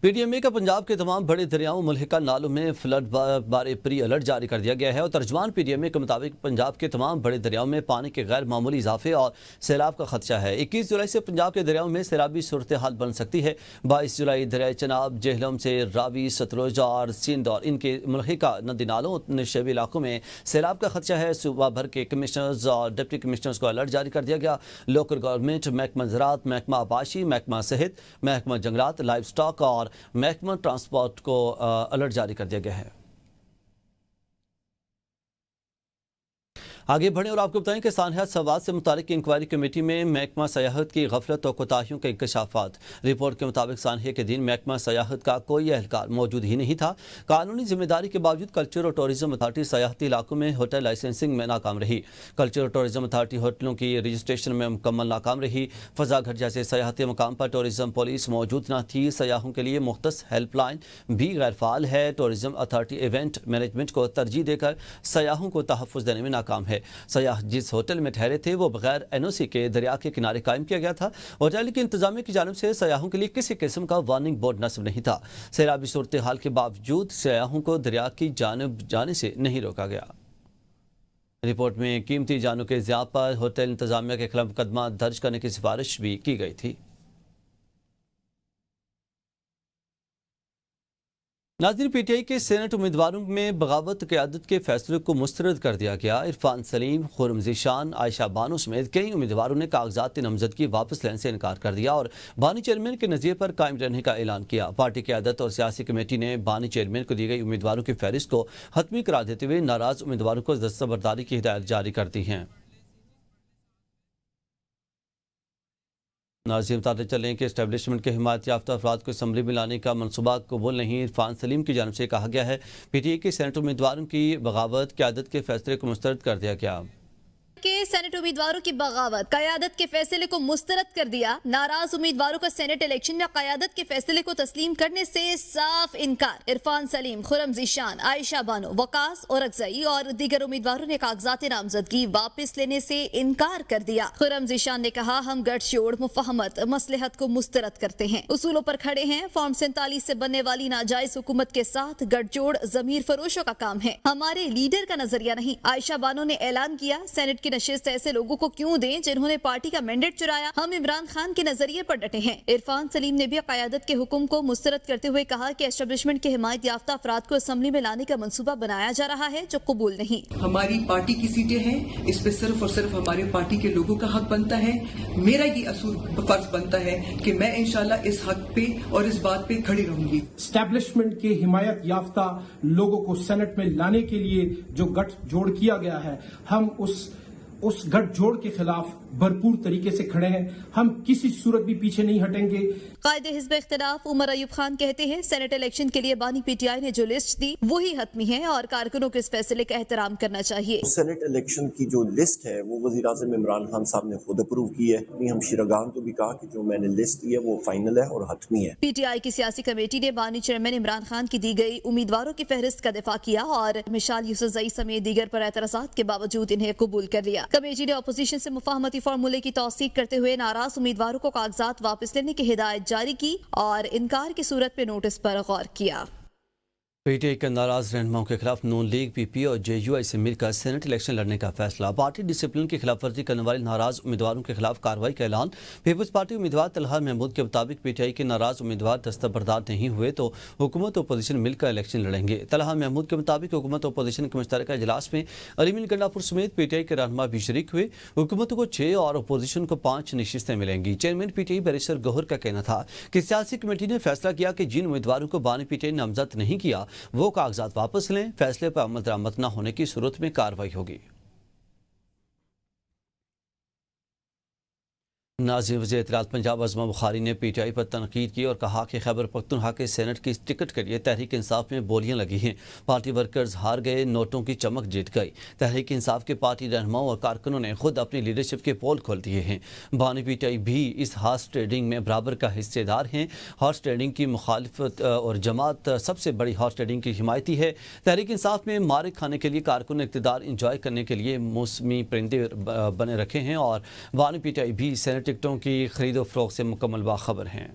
PTMA کا پنجاب کے تمام بڑے دریاؤں ملحقہ نالوں میں فلڈ بارے پری الرٹ جاری کر دیا گیا ہے اور ترجمان PTMA کے مطابق پنجاب کے تمام بڑے دریاؤں میں پانی کے غیر معمولی اضافے اور سیلاب کا خدشہ ہے۔ 21 جولائی سے پنجاب کے دریاؤں میں سیلابی صورتحال بن سکتی ہے۔ 22 جولائی دریائے چناب، جہلم سے راوی، ستلج اور سندھ اور ان کے ملحقہ ندی نالوں نشیبی علاقوں میں سیلاب کا خدشہ ہے۔ صوبہ بھر کے کمشنرز اور ڈپٹی کمشنرز کو الرٹ جاری کر دیا گیا۔ لوکل گورنمنٹ، محکمہ زراعت، محکمہ آباشی، محکمہ صحت، محکمہ جنگلات، لائف سٹاک اور محکمہ ٹرانسپورٹ کو الرٹ جاری کر دیا گیا ہے۔ آگے بڑھیں اور آپ کو بتائیں کہ سانحہ سوات سے متعلق انکوائری کمیٹی میں محکمہ سیاحت کی غفلت اور کوتاہیوں کے انکشافات۔ رپورٹ کے مطابق سانحے کے دن محکمہ سیاحت کا کوئی اہلکار موجود ہی نہیں تھا۔ قانونی ذمہ داری کے باوجود کلچر اور ٹورزم اتھارٹی سیاحتی علاقوں میں ہوٹل لائسنسنگ میں ناکام رہی۔ کلچر اور ٹورزم اتھارٹی ہوٹلوں کی رجسٹریشن میں مکمل ناکام رہی۔ فضا گھر جیسے سیاحتی مقام پر ٹورزم پولیس موجود نہ تھی۔ سیاحوں کے لیے مختص ہیلپ لائن بھی غیر فعال ہے۔ ٹورزم اتھارٹی ایونٹ مینجمنٹ کو ترجیح دے کر سیاحوں کو تحفظ دینے میں ناکام ہے۔ سیاح جس ہوٹل میں ٹھہرے تھے وہ بغیر NOC کے دریا کے کنارے قائم کیا گیا تھا۔ ہوٹل کی انتظامیہ کی جانب سے سیاحوں کے لیے کسی قسم کا وارننگ بورڈ نصب نہیں تھا۔ سیلابی صورتحال کے باوجود سیاحوں کو دریا کی جانب جانے سے نہیں روکا گیا۔ رپورٹ میں قیمتی جانوں کے ضیاع پر ہوٹل انتظامیہ کے خلاف مقدمہ درج کرنے کی سفارش بھی کی گئی تھی۔ ناظرین، PTI کے سینٹ امیدواروں میں بغاوت قیادت کے فیصلے کو مسترد کر دیا گیا۔ عرفان سلیم، خرم ذیشان، عائشہ بانو سمیت کئی امیدواروں نے کاغذات نامزدگی واپس لینے سے انکار کر دیا اور بانی چیئرمین کے نظریے پر قائم رہنے کا اعلان کیا۔ پارٹی قیادت اور سیاسی کمیٹی نے بانی چیئرمین کو دی گئی امیدواروں کی فہرست کو حتمی قرار دیتے ہوئے ناراض امیدواروں کو دستبرداری کی ہدایت جاری کر دی ہیں۔ ناظرین، بتاتے چلیں کہ اسٹیبلشمنٹ کے حمایت یافتہ افراد کو اسمبلی میں لانے کا منصوبہ قبول نہیں۔ عرفان سلیم کی جانب سے کہا گیا ہے PTI کے سینٹ امیدواروں کی بغاوت قیادت کے فیصلے کو مسترد کر دیا گیا۔ کہ سینٹ امیدواروں کی بغاوت قیادت کے فیصلے کو مسترد کر دیا۔ ناراض امیدواروں کا سینٹ الیکشن میں قیادت کے فیصلے کو تسلیم کرنے سے صاف انکار۔ عرفان سلیم، خرم ذیشان، عائشہ بانو، وقاص اورکزئی اور دیگر امیدواروں نے کاغذات نامزدگی واپس لینے سے انکار کر دیا۔ خرم ذیشان نے کہا، ہم گٹھ جوڑ، مفاہمت، مصلحت کو مسترد کرتے ہیں، اصولوں پر کھڑے ہیں۔ فارم 47 سے بننے والی ناجائز حکومت کے ساتھ گٹھ جوڑ ضمیر فروشوں کا کام ہے، ہمارے لیڈر کا نظریہ نہیں۔ عائشہ بانو نے اعلان کیا، سینٹ کی نشست ایسے لوگوں کو کیوں دیں جنہوں نے پارٹی کا مینڈیٹ چرایا، ہم عمران خان کے نظریے پر ڈٹے ہیں۔ عرفان سلیم نے بھی قیادت کے حکم کو مسترد کرتے ہوئے کہا کہ اسٹیبلشمنٹ کے حمایت یافتہ افراد کو اسمبلی میں لانے کا منصوبہ بنایا جا رہا ہے جو قبول نہیں۔ ہماری پارٹی کی سیٹیں ہیں، اس پہ صرف اور صرف ہمارے پارٹی کے لوگوں کا حق بنتا ہے۔ میرا یہ اصول فرض بنتا ہے کہ میں انشاءاللہ اس حق پہ اور اس بات پہ کھڑی رہوں گی۔ اسٹیبلشمنٹ کے حمایت یافتہ لوگوں کو سینٹ میں لانے کے لیے جو گٹھ جوڑ کیا گیا ہے، ہم اس گٹھ جوڑ کے خلاف بھرپور طریقے سے کھڑے ہیں۔ ہم کسی صورت بھی پیچھے نہیں ہٹیں گے۔ قائد حزب اختلاف عمر ایوب خان کہتے ہیں، سینٹ الیکشن کے لیے بانی PTI نے جو لسٹ دی وہی حتمی ہے اور کارکنوں کو اس فیصلے کا احترام کرنا چاہیے۔ سینٹ الیکشن کی جو لسٹ ہے وہ وزیر اعظم عمران خان صاحب نے خود اپروو کی ہے۔ ہم شیراگان کو بھی کہا کہ جو میں نے لسٹ دی ہے وہ فائنل ہے اور حتمی ہے۔ PTI کی سیاسی کمیٹی نے بانی چیئرمین عمران خان کی دی گئی امیدواروں کی فہرست کا دفاع کیا اور مشال یوسفزئی سمیت دیگر پر اعتراضات کے باوجود انہیں قبول کر لیا۔ کمیٹی نے اپوزیشن سے مفاہمتی فارمولے کی توثیق کرتے ہوئے ناراض امیدواروں کو کاغذات واپس لینے کی ہدایت جاری کی اور انکار کی صورت میں نوٹس پر غور کیا۔ PTI کے ناراض رہنماؤں کے خلاف نون لیگ، PP اور JUI سے مل کر سینٹ الیکشن لڑنے کا فیصلہ۔ پارٹی ڈسپلن کی خلاف ورزی کرنے والے ناراض امیدواروں کے خلاف کارروائی کا اعلان۔ پیپلز پارٹی امیدوار طلحہ محمود کے مطابق PTI کے ناراض امیدوار دستبردار نہیں ہوئے تو حکومت اور اپوزیشن مل کر الیکشن لڑیں گے۔ طلحہ محمود کے مطابق حکومت اور اپوزیشن کے مشترکہ اجلاس میں علی گنڈا پور سمیت PTI کے رہنما بھی شریک ہوئے۔ حکومت کو 6 اور اپوزیشن کو 5 نشستیں ملیں گی۔ چیئرمین PTI بیرسٹر گوہر کا کہنا تھا کہ سیاسی کمیٹی نے فیصلہ کیا کہ جن امیدواروں کو بانی PTI نے نامزد نہیں کیا وہ کاغذات واپس لیں، فیصلے پر عمل درآمد نہ ہونے کی صورت میں کارروائی ہوگی۔ ناظرین، وزیر اطلاعات پنجاب عظمہ بخاری نے PTI پر تنقید کی اور کہا کہ خیبر پختونخوا کے سینٹ کی ٹکٹ کے لیے تحریک انصاف میں بولیاں لگی ہیں۔ پارٹی ورکرز ہار گئے، نوٹوں کی چمک جیت گئی۔ تحریک انصاف کے پارٹی رہنماؤں اور کارکنوں نے خود اپنی لیڈرشپ کے پول کھول دیے ہیں۔ بانی PTI بھی اس ہارس ٹریڈنگ میں برابر کا حصے دار ہیں۔ ہارس ٹریڈنگ کی مخالفت اور جماعت سب سے بڑی ہارس ٹریڈنگ کی حمایتی ہے۔ تحریک انصاف میں مارے کھانے کے لیے کارکن اقتدار انجوائے کرنے کے لیے موسمی پرندے بنے رکھے ہیں اور بانی PTI بھی سینٹ ٹکٹوں کی خرید و فروخت سے مکمل باخبر ہیں۔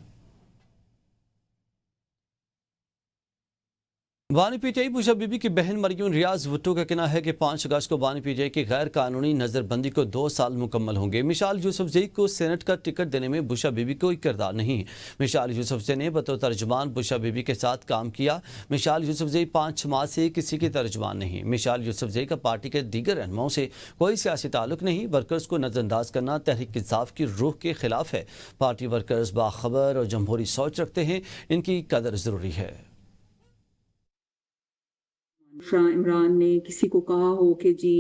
بانی P T I Bushra Bibi بی کی بہن مریم ریاض بھٹو کا کہنا ہے کہ 5 اگست کو بانی پی ٹی آئی کی غیر قانونی نظر بندی کو 2 سال مکمل ہوں گے۔ مشال یوسفزئی کو سینٹ کا ٹکٹ دینے میں بشا بی بی کوئی کردار نہیں۔ مشال یوسفزئی نے بطور ترجمان بشا بی بی کے ساتھ کام کیا۔ مشال یوسفزئی 5 ماہ سے کسی کی ترجمان نہیں۔ مشال یوسفزئی کا پارٹی کے دیگر رہنماؤں سے کوئی سیاسی تعلق نہیں۔ ورکرز کو نظر انداز کرنا تحریک انصاف کی روح کے خلاف ہے۔ پارٹی ورکرز باخبر اور جمہوری سوچ رکھتے ہیں، ان کی قدر ضروری ہے۔ بشرا عمران نے کسی کو کہا ہو کہ جی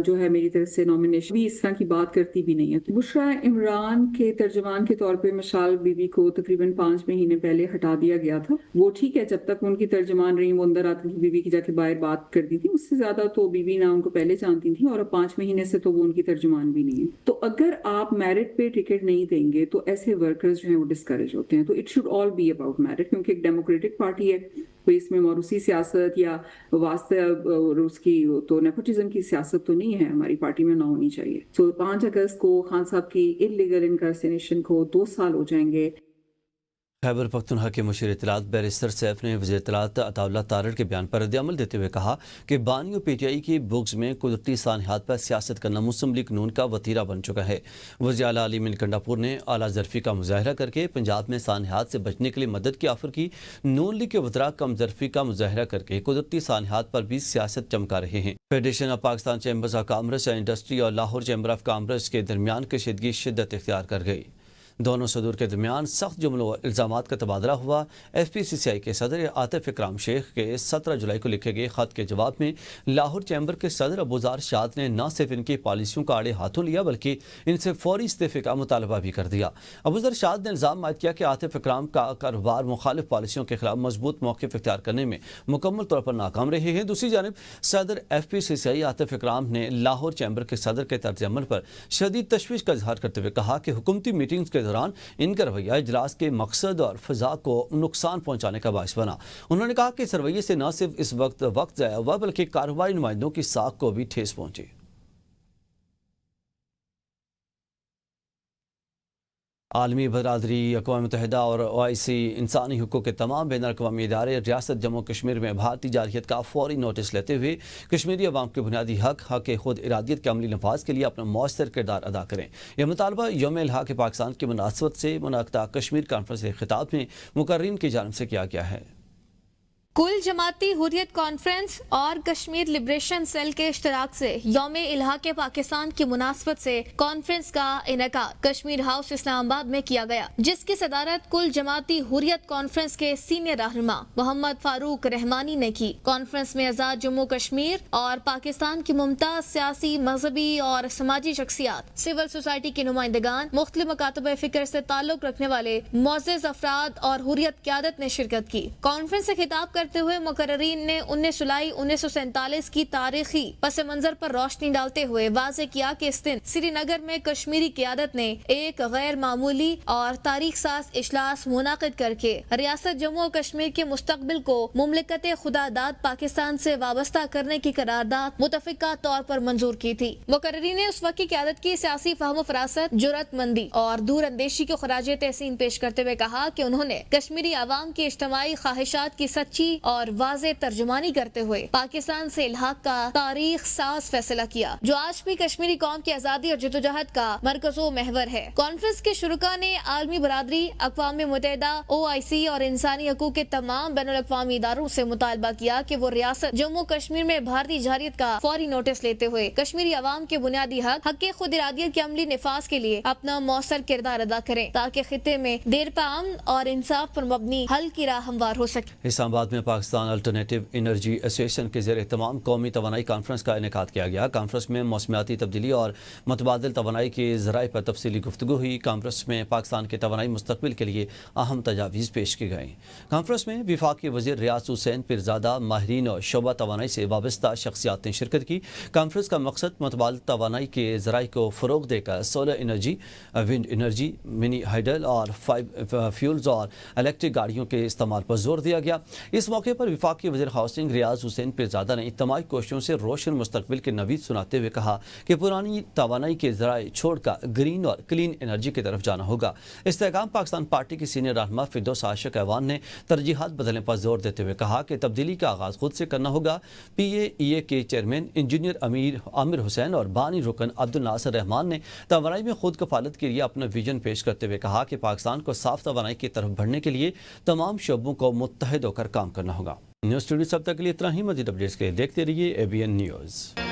جو ہے میری طرف سے نامینیشن بھی اس طرح کی بات کرتی بھی نہیں ہے۔ بشرا عمران کے ترجمان کے طور پہ مشال بی بی کو تقریباً 5 مہینے پہلے ہٹا دیا گیا تھا۔ وہ ٹھیک ہے، جب تک ان کی ترجمان رہی وہ اندر آتی تھی، بی بی کی جا کے باہر بات کرتی تھی، اس سے زیادہ تو بی بی نہ ان کو پہلے جانتی تھی، اور اب 5 مہینے سے تو وہ ان کی ترجمان بھی نہیں ہے۔ تو اگر آپ میرٹ پہ ٹکٹ نہیں دیں گے تو ایسے ورکرز جو ہیں وہ ڈسکریج ہوتے ہیں۔ تو it should all be about merit, کیونکہ ایک ڈیموکریٹک پارٹی ہے، کوئی اس میں موروثی سیاست یا واسطہ اس کی تو نیپوٹزم کی سیاست تو نہیں ہے، ہماری پارٹی میں نہ ہونی چاہیے۔ تو 5 اگست کو خان صاحب کی انلیگل انکارسینیشن کو 2 سال ہو جائیں گے۔ خیبر پختونخوا کے مشیر اطلاعات بیرسٹر سیف نے وزیر اطلاعات عطا اللہ تارڑ کے بیان پر رد عمل دیتے ہوئے کہا کہ بانی و پی ٹی آئی کی بگز میں قدرتی سانحات پر سیاست کرنا مسلم لیگ نون کا وتیرہ بن چکا ہے۔ وزیر اعلیٰ علی ملکنڈا پور نے اعلیٰ ظرفی کا مظاہرہ کر کے پنجاب میں سانحات سے بچنے کے لیے مدد کی آفر کی۔ نون لیگ کے وزراء کم ظرفی کا مظاہرہ کر کے قدرتی سانحات پر بھی سیاست چمکا رہے ہیں۔ Federation of Pakistan chambers of commerce and industry اور لاہور چیمبر آف کامرس کے درمیان کشیدگی شدت اختیار کر گئی۔ دونوں صدور کے درمیان سخت جملوں و الزامات کا تبادلہ ہوا۔ ایف پی سی سی آئی کے صدر عاطف اکرام شیخ کے 17 جولائی کو لکھے گئے خط کے جواب میں لاہور چیمبر کے صدر ابوذر شاد نے نہ صرف ان کی پالیسیوں کا آڑے ہاتھوں لیا بلکہ ان سے فوری استعفے کا مطالبہ بھی کر دیا۔ ابوذر شاد نے الزام عائد کیا کہ عاطف اکرام کا کاروبار مخالف پالیسیوں کے خلاف مضبوط موقف اختیار کرنے میں مکمل طور پر ناکام رہے ہیں۔ دوسری جانب صدر ایف پی سی سی آئی عاطف اکرام نے لاہور چیمبر کے صدر کے طرز عمل پر شدید تشویش کا اظہار کرتے ہوئے کہا کہ حکومتی میٹنگز کے دوران ان کا رویہ اجلاس کے مقصد اور فضا کو نقصان پہنچانے کا باعث بنا۔ انہوں نے کہا کہ اس رویے سے نہ صرف اس وقت ضائع ہوا بلکہ کاروباری نمائندوں کی ساکھ کو بھی ٹھیس پہنچی۔ عالمی برادری، اقوام متحدہ اور OIC انسانی حقوق کے تمام بین الاقوامی ادارے ریاست جموں کشمیر میں بھارتی جارحیت کا فوری نوٹس لیتے ہوئے کشمیری عوام کے بنیادی حق خود ارادیت کے عملی نفاذ کے لیے اپنا مؤثر کردار ادا کریں۔ یہ مطالبہ یوم الحاق پاکستان کی مناسبت سے منعقدہ کشمیر کانفرنس کے خطاب میں مقررین کی جانب سے کیا گیا ہے۔ کل جماعتی حریت کانفرنس اور کشمیر لبریشن سیل کے اشتراک سے یوم الحاق پاکستان کی مناسبت سے کانفرنس کا انعقاد کشمیر ہاؤس اسلام آباد میں کیا گیا، جس کی صدارت کل جماعتی حریت کانفرنس کے سینئر رہنما محمد فاروق رحمانی نے کی۔ کانفرنس میں آزاد جموں کشمیر اور پاکستان کی ممتاز سیاسی، مذہبی اور سماجی شخصیات، سول سوسائٹی کے نمائندگان، مختلف مکاتب فکر سے تعلق رکھنے والے معزز افراد اور حریت قیادت نے شرکت کی۔ کانفرنس سے خطاب کرتے ہوئے مقررین نے 19 جولائی 1947 کی تاریخی پس منظر پر روشنی ڈالتے ہوئے واضح کیا کہ اس دن سری نگر میں کشمیری قیادت نے ایک غیر معمولی اور تاریخ ساز اجلاس منعقد کر کے ریاست جموں و کشمیر کے مستقبل کو مملکت خدا داد پاکستان سے وابستہ کرنے کی قرارداد متفقہ طور پر منظور کی تھی۔ مقررین نے اس وقت کی قیادت کی سیاسی فہم و فراست، جرأت مندی اور دور اندیشی کو خراج تحسین پیش کرتے ہوئے کہا کہ انہوں نے کشمیری عوام کی اجتماعی خواہشات کی سچی اور واضح ترجمانی کرتے ہوئے پاکستان سے الحاق کا تاریخ ساز فیصلہ کیا، جو آج بھی کشمیری قوم کی آزادی اور جدوجہد کا مرکز و محور ہے۔ کانفرنس کے شرکاء نے عالمی برادری، اقوام متحدہ، OIC اور انسانی حقوق کے تمام بین الاقوامی اداروں سے مطالبہ کیا کہ وہ ریاست جموں کشمیر میں بھارتی جارحیت کا فوری نوٹس لیتے ہوئے کشمیری عوام کے بنیادی حق خود ارادیت کے عملی نفاذ کے لیے اپنا مؤثر کردار ادا کریں، تاکہ خطے میں دیر پا امن اور انصاف پر مبنی حل کی راہ ہموار ہو سکے۔ اسلام آباد میں پاکستان الٹرنیٹیو انرجی ایسوسی ایشن کے زیر اہتمام قومی توانائی کانفرنس کا انعقاد کیا گیا۔ کانفرنس میں موسمیاتی تبدیلی اور متبادل توانائی کے ذرائع پر تفصیلی گفتگو ہوئی۔ کانفرنس میں پاکستان کے توانائی مستقبل کے لیے اہم تجاویز پیش کی گئیں۔ کانفرنس میں وفاقی وزیر ریاض حسین پیرزادہ، ماہرین اور شعبہ توانائی سے وابستہ شخصیات نے شرکت کی۔ کانفرنس کا مقصد متبادل توانائی کے ذرائع کو فروغ دے کر سولر انرجی، ونڈ انرجی، منی ہائیڈل اور فیولز اور الیکٹرک گاڑیوں کے استعمال پر زور دیا گیا۔ اس موقع پر وفاقی وزیر ہاؤسنگ ریاض حسین پیرزادہ نے اجتماعی کوششوں سے روشن مستقبل کے نوید سناتے ہوئے کہا کہ پرانی توانائی کے ذرائع چھوڑ کر گرین اور کلین انرجی کی طرف جانا ہوگا۔ استحکام پاکستان پارٹی کی سینئر رہنما فردوس عاشق ایوان نے ترجیحات بدلنے پر زور دیتے ہوئے کہا کہ تبدیلی کا آغاز خود سے کرنا ہوگا۔ پی اے ای اے کے چیئرمین انجینئر عامر حسین اور بانی رکن عبد الناصر رحمان نے توانائی میں خود کفالت کے لیے اپنا ویژن پیش کرتے ہوئے کہا کہ پاکستان کو صاف توانائی کی طرف بڑھنے کے لیے تمام شعبوں کو متحد ہو کر کام کرنا ہوگا۔ نیوز اسٹوڈیو سب تک کے لیے اتنا ہی، مزید اپڈیٹس کے لیے دیکھتے رہیے ABN نیوز۔